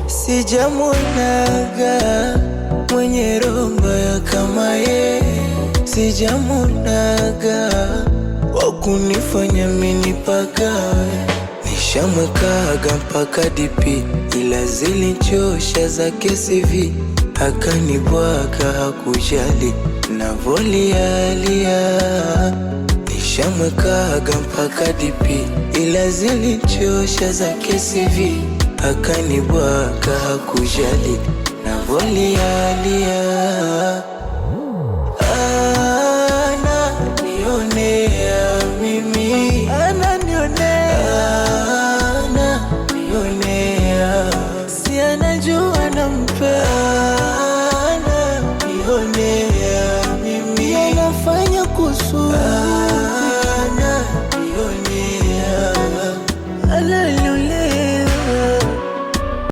sijamuonaga mwenye roho mbaya kama ye, sijamuonaga wakunifanya mimi nipagawe. Nishamwekaga mpaka DP ila zilichosha zake CV, akanibwaga hakujali navolialia. Nishamwekaga mpaka DP ila zilichosha zake CV, akanibwaga hakujali navolialia.